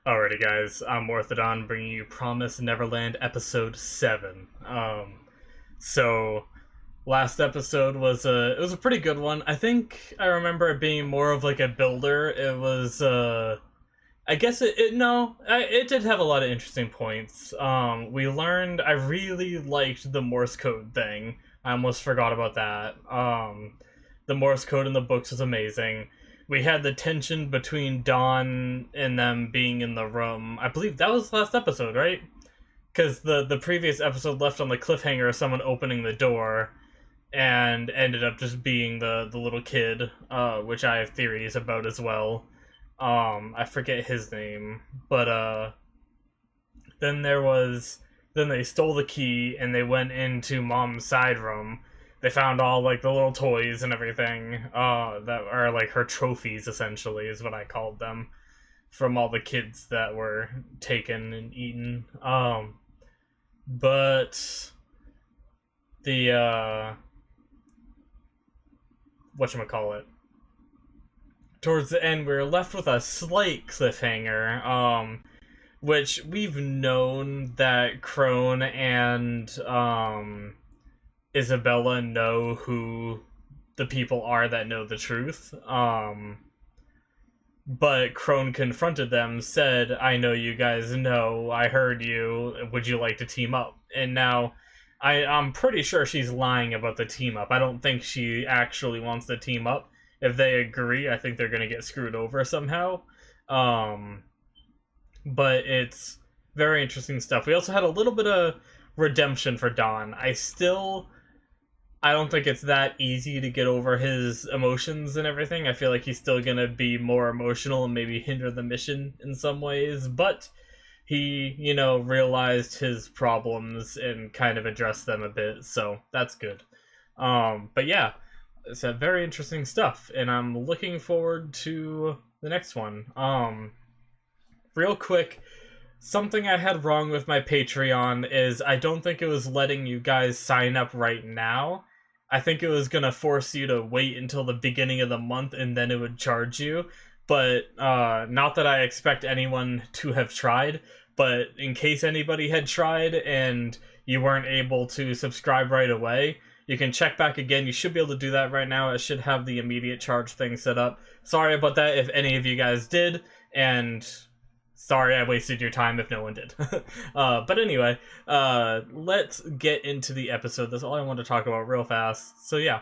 Alrighty, guys, I'm Morthadon, bringing you Promise Neverland episode 7. So last episode was a pretty good one. I think I remember it being more of like a builder. It was I guess it did have a lot of interesting points. We learned I really liked the Morse code thing. I almost forgot about that. The Morse code in the books was amazing. We had the tension between Dawn and them being in the room. I believe that was the last episode, right? Because the previous episode left on the cliffhanger of someone opening the door and ended up just being the little kid, which I have theories about as well. I forget his name, but then then they stole the key and they went into Mom's side room. They found all like the little toys and everything, that are like her trophies, essentially, is what I called them, from all the kids that were taken and eaten. But the whatchamacallit, towards the end, we were left with a slight cliffhanger, which we've known that Krone and Isabella know who the people are that know the truth. But Krone confronted them, said, "I know you guys know, I heard you, would you like to team up?" And now, I'm pretty sure she's lying about the team up. I don't think she actually wants to team up. If they agree, I think they're gonna get screwed over somehow. But it's very interesting stuff. We also had a little bit of redemption for Dawn. I don't think it's that easy to get over his emotions and everything. I feel like he's still gonna be more emotional and maybe hinder the mission in some ways, but he, realized his problems and kind of addressed them a bit, so that's good. But yeah, it's a very interesting stuff, and I'm looking forward to the next one. Real quick, something I had wrong with my Patreon is I don't think it was letting you guys sign up right now. I think it was gonna force you to wait until the beginning of the month and then it would charge you. But not that I expect anyone to have tried, but in case anybody had tried and you weren't able to subscribe right away, you can check back again. You should be able to do that right now. It should have the immediate charge thing set up. Sorry about that if any of you guys did, and sorry I wasted your time if no one did. But anyway, let's get into the episode. That's all I want to talk about real fast. So yeah,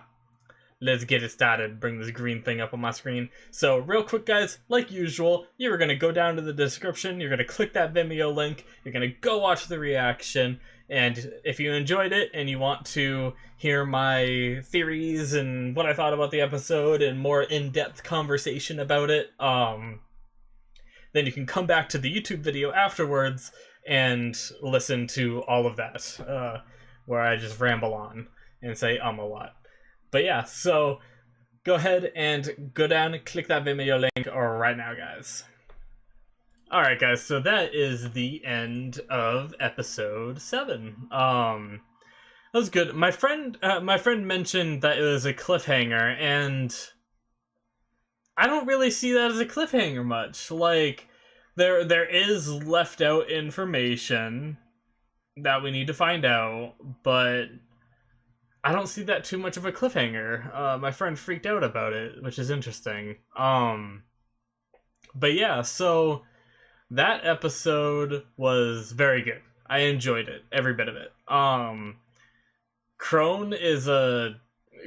let's get it started. Bring this green thing up on my screen. So real quick, guys, like usual, you're going to go down to the description. You're going to click that Vimeo link. You're going to go watch the reaction. And if you enjoyed it and you want to hear my theories and what I thought about the episode and more in-depth conversation about it, then you can come back to the YouTube video afterwards and listen to all of that, where I just ramble on and say a lot. But yeah, so go ahead and go down and click that Vimeo link right now, guys. Alright, guys, so that is the end of episode 7. That was good. My friend mentioned that it was a cliffhanger, and I don't really see that as a cliffhanger much. Like, there is left out information that we need to find out, but I don't see that too much of a cliffhanger. My friend freaked out about it, which is interesting. But yeah, so that episode was very good. I enjoyed it, every bit of it. Krone is a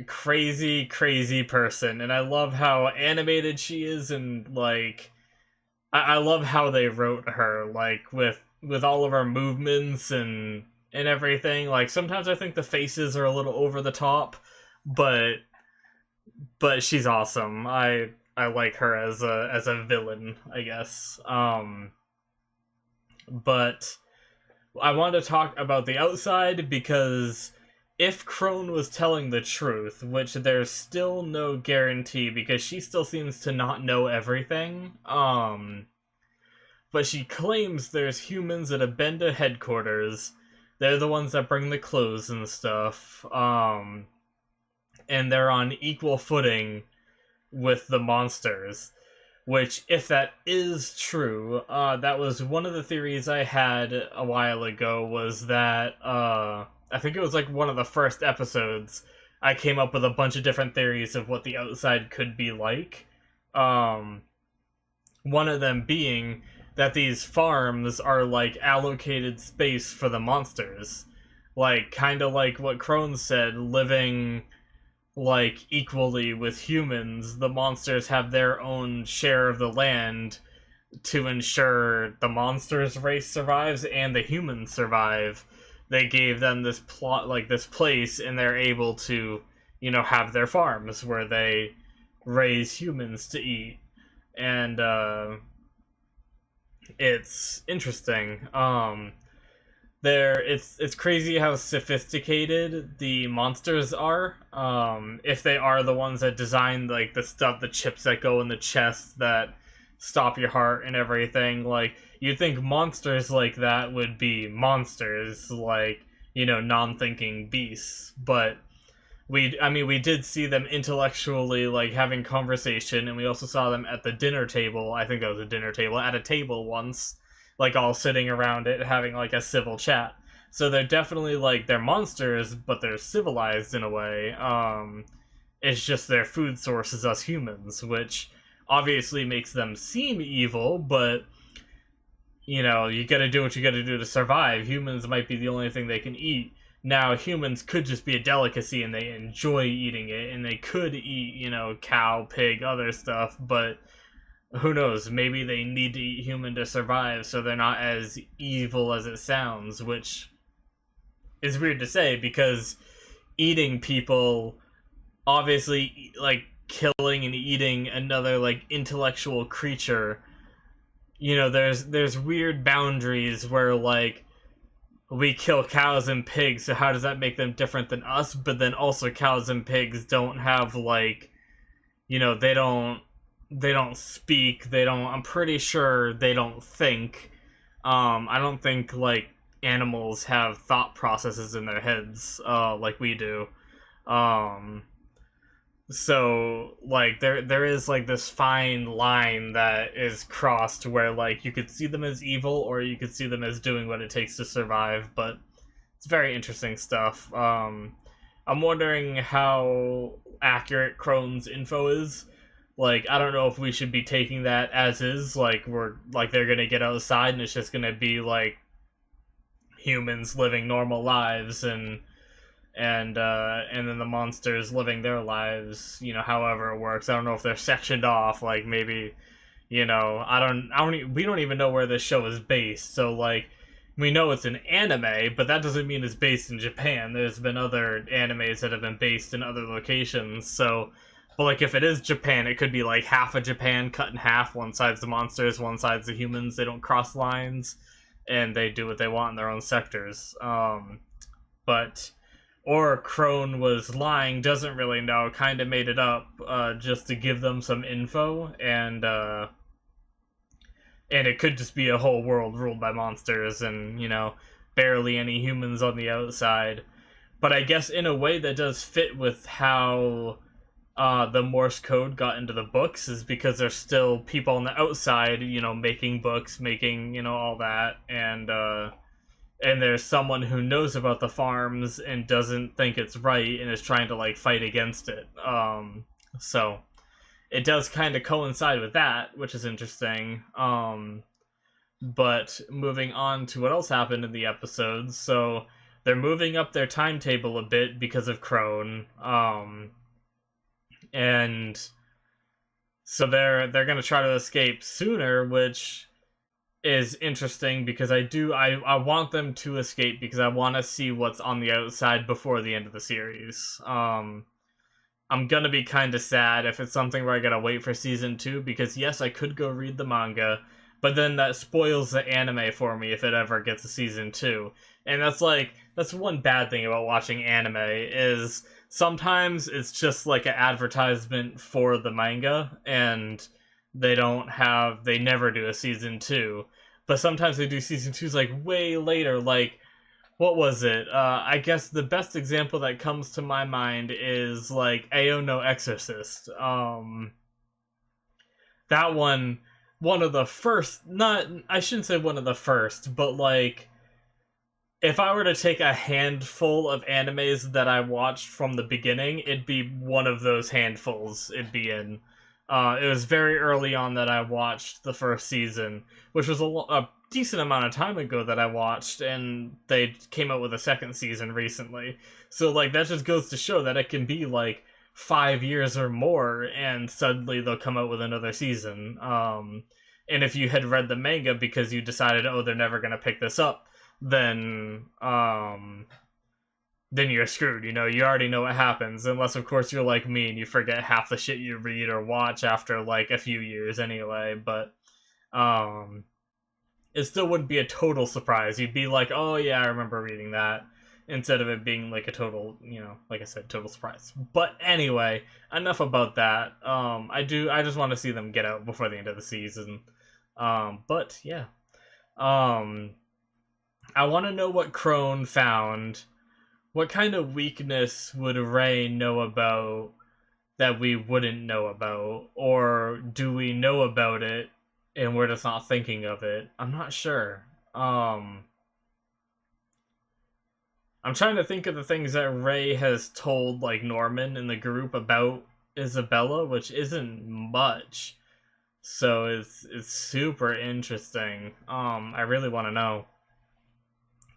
crazy person, and I love how animated she is, and like I love how they wrote her, like with all of her movements and everything. Like sometimes I think the faces are a little over the top, but she's awesome. I like her as a villain, I guess. But I want to talk about the outside, because if Krone was telling the truth, which there's still no guarantee because she still seems to not know everything, but she claims there's humans that have been to headquarters. They're the ones that bring the clothes and stuff, and they're on equal footing with the monsters, which, if that is true, that was one of the theories I had a while ago, was that, I think it was like one of the first episodes, I came up with a bunch of different theories of what the outside could be like. Um, One of them being that these farms are like allocated space for the monsters. Like, kind of like what Krone said, living like equally with humans, the monsters have their own share of the land to ensure the monsters race survives and the humans survive. They gave them this plot, like this place, and they're able to, have their farms where they raise humans to eat. And it's interesting. It's crazy how sophisticated the monsters are. If they are the ones that designed like the chips that go in the chest that stop your heart and everything, like you'd think monsters like that would be monsters, like, non-thinking beasts, but we did see them intellectually like having conversation, and we also saw them at the dinner table. I think that was a dinner table, at a table once, like all sitting around it having like a civil chat. So they're definitely like, they're monsters, but they're civilized in a way. It's just their food source is us humans, which obviously makes them seem evil, but you gotta do what you gotta do to survive. Humans might be the only thing they can eat. Now, humans could just be a delicacy and they enjoy eating it, and they could eat, cow, pig, other stuff, but who knows? Maybe they need to eat human to survive, so they're not as evil as it sounds, which is weird to say, because eating people, obviously, like, killing and eating another, like, intellectual creature, there's weird boundaries where, like, we kill cows and pigs, so how does that make them different than us? But then also cows and pigs don't have, like, they don't speak, I'm pretty sure they don't think. I don't think, like, animals have thought processes in their heads, like we do. Um, so, like, there is, like, this fine line that is crossed where, like, you could see them as evil, or you could see them as doing what it takes to survive, but it's very interesting stuff. I'm wondering how accurate Krone's info is. Like, I don't know if we should be taking that as is, like, they're gonna get outside and it's just gonna be, like, humans living normal lives, and then the monsters living their lives, however it works. I don't know if they're sectioned off, like, maybe, we don't even know where this show is based, so, like, we know it's an anime, but that doesn't mean it's based in Japan. There's been other animes that have been based in other locations, so, but, like, if it is Japan, it could be, like, half of Japan cut in half. One side's the monsters, one side's the humans. They don't cross lines, and they do what they want in their own sectors. Or Krone was lying, doesn't really know, kind of made it up, just to give them some info, and it could just be a whole world ruled by monsters, and, barely any humans on the outside. But I guess in a way that does fit with how the Morse code got into the books, is because there's still people on the outside, making books, making, all that, and there's someone who knows about the farms and doesn't think it's right and is trying to, like, fight against it. So it does kind of coincide with that, which is interesting. But moving on to what else happened in the episodes, so they're moving up their timetable a bit because of Krone, and so they're gonna try to escape sooner, which is interesting, because I want them to escape, because I want to see what's on the outside before the end of the series. I'm gonna be kind of sad if it's something where I gotta wait for season 2, because yes, I could go read the manga, but then that spoils the anime for me if it ever gets a season 2. And that's one bad thing about watching anime, is sometimes it's just like an advertisement for the manga, and they never do a season 2. But sometimes they do season 2s, like, way later. Like, what was it? I guess the best example that comes to my mind is, like, Ao no Exorcist. that one of the first, not, I shouldn't say one of the first, but like, if I were to take a handful of animes that I watched from the beginning, it'd be one of those handfuls it'd be in. It was very early on that I watched the first season, which was a decent amount of time ago that I watched, and they came out with a second season recently. So, like, that just goes to show that it can be, like, 5 years or more, and suddenly they'll come out with another season. And if you had read the manga because you decided, oh, they're never going to pick this up, then then you're screwed. You know, you already know what happens, unless of course you're like me and you forget half the shit you read or watch after like a few years anyway. But it still wouldn't be a total surprise. You'd be like, oh yeah, I remember reading that, instead of it being like a total, you know, like I said, total surprise. But anyway, enough about that. I just want to see them get out before the end of the season. But yeah. I want to know what Krone found. What kind of weakness would Ray know about that we wouldn't know about? Or do we know about it and we're just not thinking of it? I'm not sure. I'm trying to think of the things that Ray has told like Norman in the group about Isabella, which isn't much. So it's super interesting. I really want to know.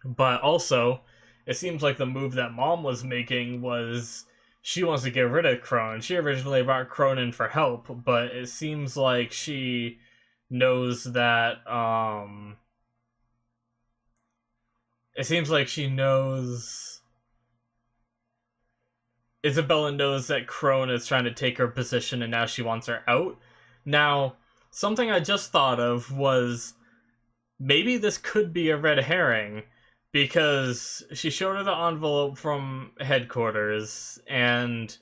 But also, it seems like the move that Mom was making was she wants to get rid of Krone. She originally brought Krone in for help, but it seems like she knows that it seems like she knows Isabella knows that Krone is trying to take her position and now she wants her out. Now, something I just thought of was maybe this could be a red herring, because she showed her the envelope from headquarters and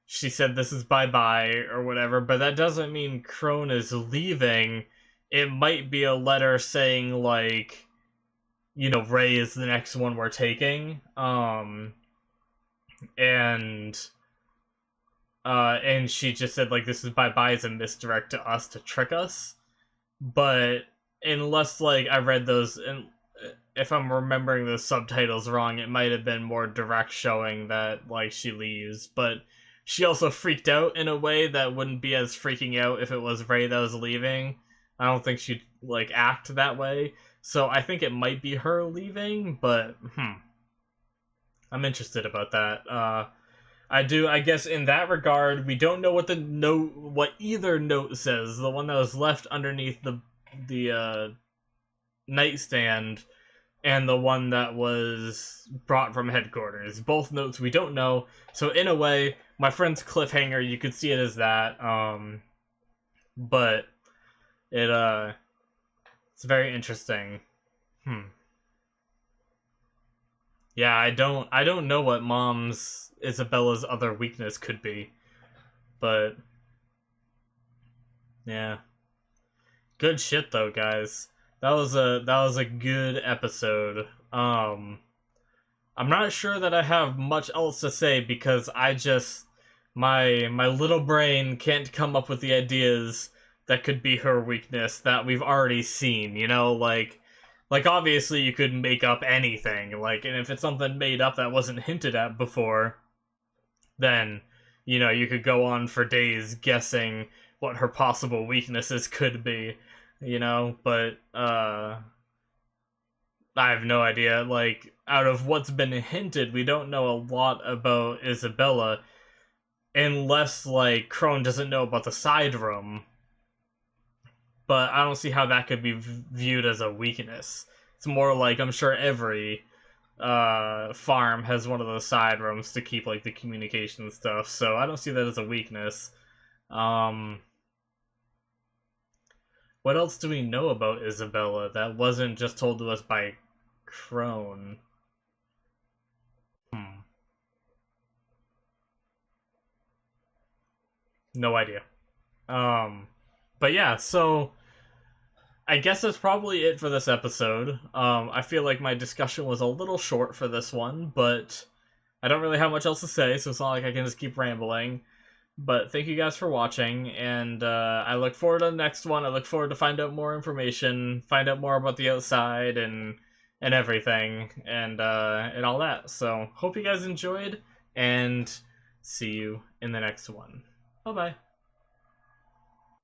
she said this is bye-bye or whatever, but that doesn't mean Krone is leaving. It might be a letter saying like, you know, Ray is the next one we're taking. And she just said like this is bye-bye as a misdirect to us to trick us. But unless like I read those, and if I'm remembering the subtitles wrong, it might have been more direct showing that like she leaves, but she also freaked out in a way that wouldn't be as freaking out if it was Ray that was leaving. I don't think she'd like act that way, so I think it might be her leaving, but I'm interested about that. I guess in that regard, we don't know what either note says. The one that was left underneath the nightstand and the one that was brought from headquarters. Both notes we don't know. So in a way, my friend's cliffhanger, you could see it as that. But it's very interesting. Yeah, I don't know what Mom's Isabella's other weakness could be. But yeah. Good shit though, guys. That was a good episode. I'm not sure that I have much else to say because I just my little brain can't come up with the ideas that could be her weakness that we've already seen, you know, like obviously you could make up anything, like, and if it's something made up that wasn't hinted at before, then you know, you could go on for days guessing what her possible weaknesses could be, you know, but I have no idea. Like, out of what's been hinted, we don't know a lot about Isabella, unless, like, Krone doesn't know about the side room. But I don't see how that could be viewed as a weakness. It's more like, I'm sure every farm has one of those side rooms to keep, like, the communication stuff, so I don't see that as a weakness. What else do we know about Isabella that wasn't just told to us by Krone? No idea. But yeah, so I guess that's probably it for this episode. I feel like my discussion was a little short for this one, but I don't really have much else to say, so it's not like I can just keep rambling. But thank you guys for watching, and I look forward to the next one. I look forward to find out more information, find out more about the outside and everything, and all that. So hope you guys enjoyed, and see you in the next one. Bye bye.